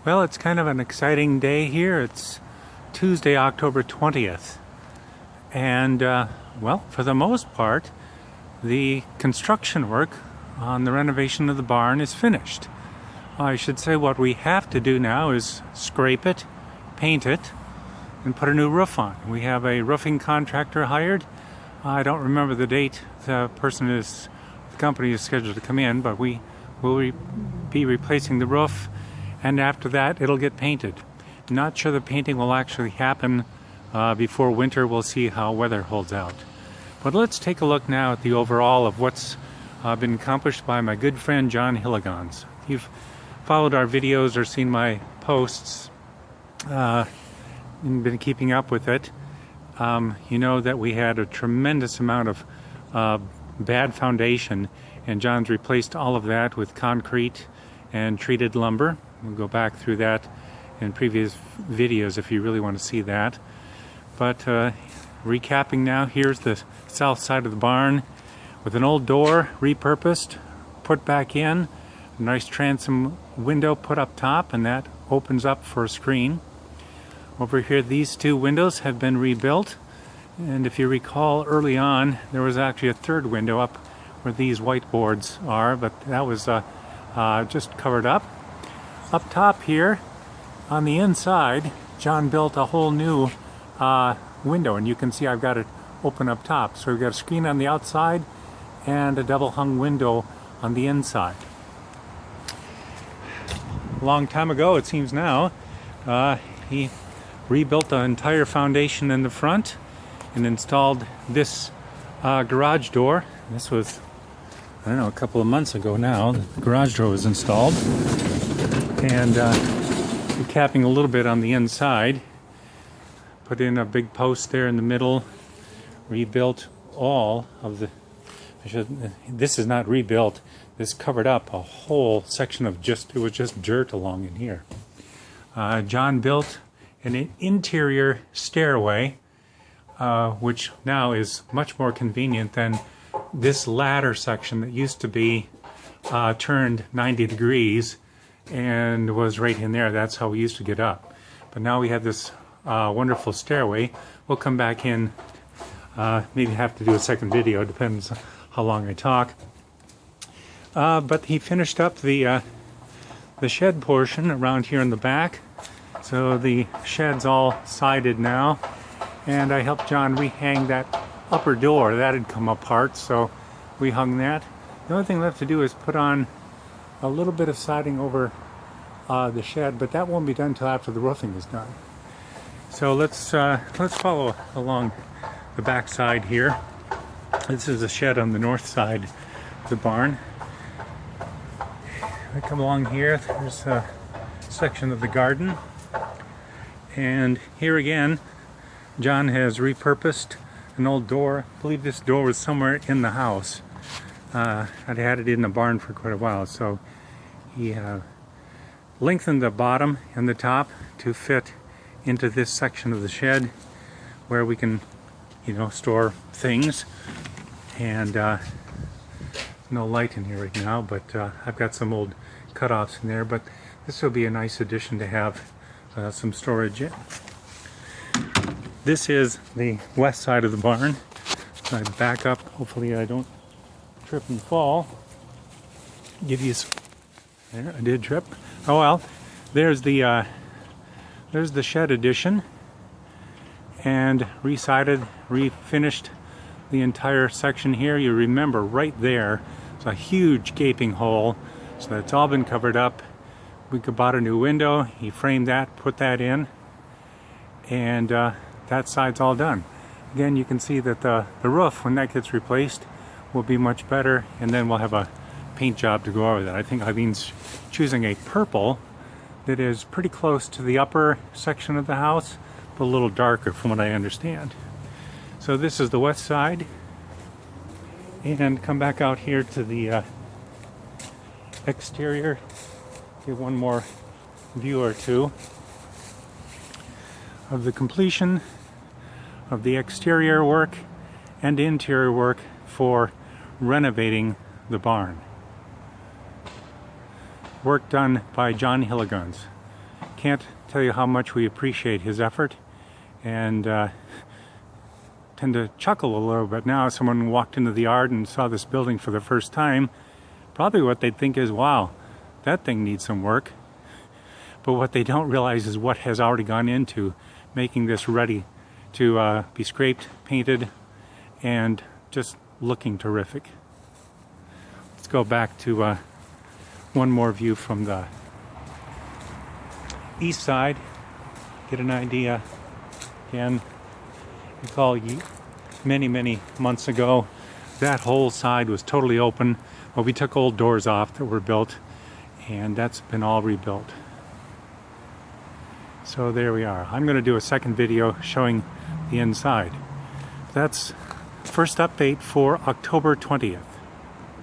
Well, it's kind of an exciting day here. It's Tuesday, October 20th. And, well, for the most part, the construction work on the renovation of the barn is finished. I should say what we have to do now is scrape it, paint it, and put a new roof on. We have a roofing contractor hired. I don't remember the date the company is scheduled to come in, but we will be replacing the roof, and after that it'll get painted. Not sure the painting will actually happen before winter. We'll see how weather holds out. But let's take a look now at the overall of what's been accomplished by my good friend John Hilligans. If you've followed our videos or seen my posts and been keeping up with it, you know that we had a tremendous amount of bad foundation, and John's replaced all of that with concrete and treated lumber. We'll go back through that in previous videos if you really want to see that. But recapping now, here's the south side of the barn with an old door repurposed, put back in, a nice transom window put up top, and that opens up for a screen. Over here, these two windows have been rebuilt, and if you recall early on, there was actually a third window up where these white boards are, but that was just covered up. Up top here, on the inside, John built a whole new window, and you can see I've got it open up top. So we've got a screen on the outside and a double hung window on the inside. A long time ago, it seems now, he rebuilt the entire foundation in the front and installed this garage door. This was, I don't know, a couple of months ago now. The garage door was installed, and capping a little bit on the inside. Put in a big post there in the middle. Rebuilt all of the. This is not rebuilt. This covered up a whole section of it was just dirt along in here. John built an interior stairway, which now is much more convenient than this ladder section that used to be turned 90 degrees and was right in there. That's how we used to get up. But now we have this wonderful stairway. We'll come back in, maybe have to do a second video, depends how long I talk. But he finished up the shed portion around here in the back. So the shed's all sided now, and I helped John rehang that upper door. That had come apart, so we hung that. The only thing left to do is put on a little bit of siding over the shed, but that won't be done until after the roofing is done. So let's follow along the back side here. This is the shed on the north side of the barn. I come along here, there's a section of the garden, and here again John has repurposed an old door. I believe this door was somewhere in the house. I'd had it in the barn for quite a while, so he lengthened the bottom and the top to fit into this section of the shed where we can, store things. And no light in here right now, but I've got some old cutoffs in there, but this will be a nice addition to have some storage in. This is the west side of the barn. So I back up, hopefully I don't trip and fall. Give you some, there, I did trip. Oh well, there's the shed addition, and resided, refinished the entire section here. You remember right there, it's a huge gaping hole, so it's all been covered up. We bought a new window, he framed that, put that in, and that side's all done. Again, you can see that the roof, when that gets replaced, will be much better, and then we'll have a paint job to go over that. I think Eileen's choosing a purple that is pretty close to the upper section of the house, but a little darker from what I understand. So this is the west side, and come back out here to the exterior. Give one more view or two of the completion of the exterior work and interior work for renovating the barn. Work done by John Hilligans. can't tell you how much we appreciate his effort, and tend to chuckle a little bit now. If someone walked into the yard and saw this building for the first time, probably what they'd think is, wow, that thing needs some work. But what they don't realize is what has already gone into making this ready to be scraped, painted, and just looking terrific. Let's go back to one more view from the east side, get an idea. Again, recall many months ago, that whole side was totally open. Well, we took old doors off that were built, and that's been all rebuilt. So there we are. I'm going to do a second video showing the inside. That's first update for October 20th.